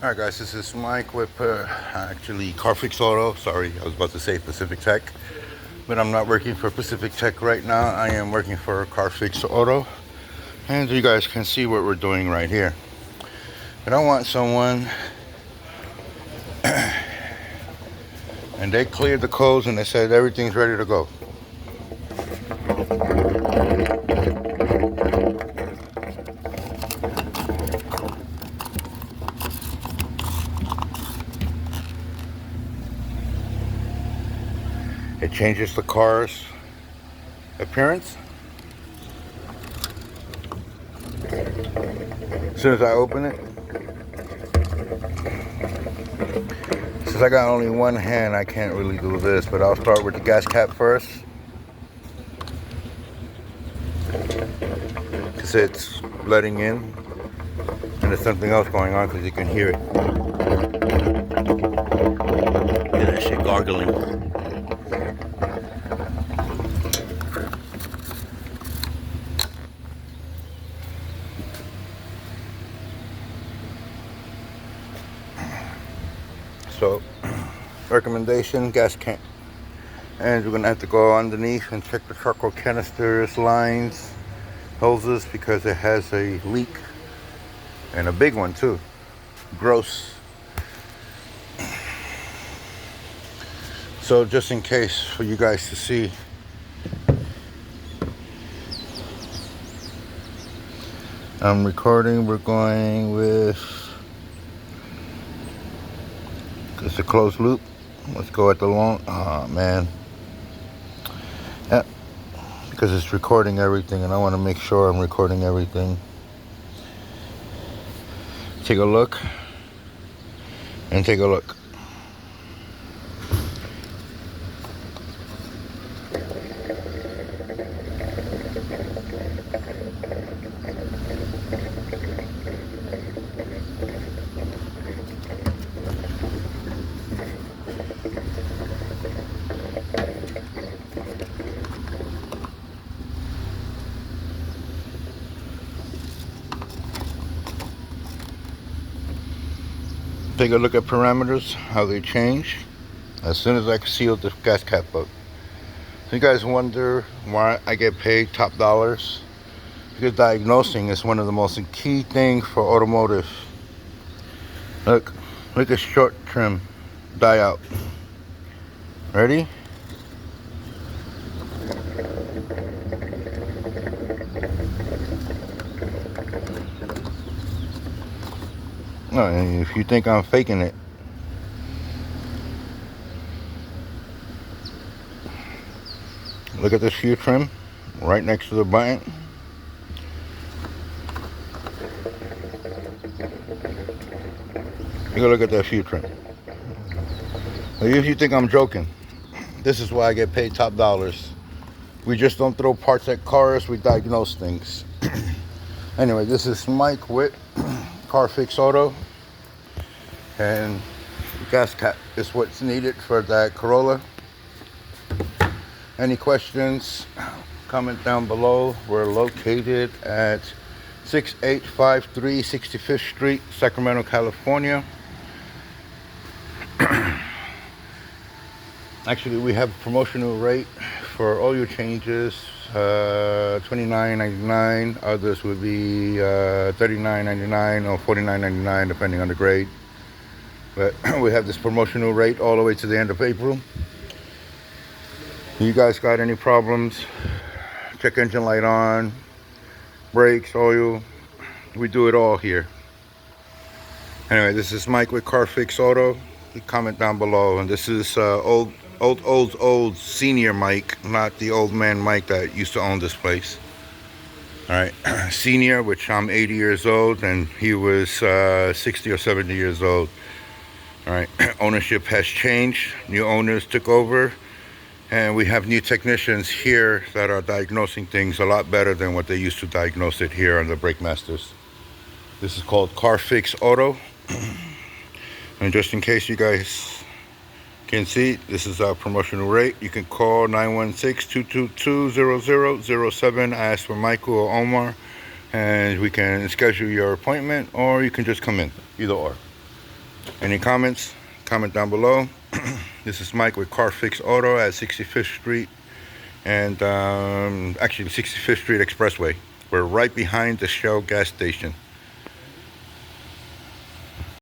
Alright guys, this is Mike with actually Carfix Auto. Sorry, I was about to say Pacific Tech, but I'm not working for Pacific Tech right now. I am working for Carfix Auto, and you guys can see what we're doing right here. But I want someone, and they cleared the codes and they said everything's ready to go. It changes the car's appearance. As soon as I open it, since I got only one hand, I can't really do this, but I'll start with the gas cap first. Because it's letting in, and there's something else going on because you can hear it. Hear that shit gargling. So, recommendation, gas can. And we're gonna have to go underneath and check the charcoal canisters, lines, hoses, because it has a leak. And a big one too. Gross. So just in case for you guys to see. I'm recording, we're going with, it's a closed loop. Let's go at the long, oh man. Yeah, because it's recording everything and I want to make sure I'm recording everything. Take a look and take a look. Take a look at parameters, how they change as soon as I seal the gas cap up. So you guys wonder why I get paid top dollars? Because diagnosing is one of the most key things for automotive. Look at short trim, die out. Ready? No, and if you think I'm faking it, look at this fuel trim right next to the button. You go look at that fuel trim. If you think I'm joking, this is why I get paid top dollars. We just don't throw parts at cars, we diagnose things. Anyway, this is Mike with Carfix Auto, and the gas cap is what's needed for that Corolla. Any questions, comment down below. We're located at 6853 65th Street, Sacramento, California. Actually, we have a promotional rate for all your changes, $29.99. Others would be $39.99 or $49.99, depending on the grade. But we have this promotional rate all the way to the end of April. You guys got any problems? Check engine light on, brakes, oil. We do it all here. Anyway, this is Mike with Carfix Auto. You comment down below. And this is old senior Mike, not the old man Mike that used to own this place. All right, senior, which I'm 80 years old, and he was 60 or 70 years old. All right, ownership has changed. New owners took over, and we have new technicians here that are diagnosing things a lot better than what they used to diagnose it here on the Brake Masters. This is called Carfix Auto. And just in case you guys can see, this is our promotional rate. You can call 916-222-0007. Ask for Michael or Omar, and we can schedule your appointment, or you can just come in, either or. Any comments? Comment down below. This is Mike with Carfix Auto at 65th Street and actually 65th Street Expressway. We're right behind the Shell gas station.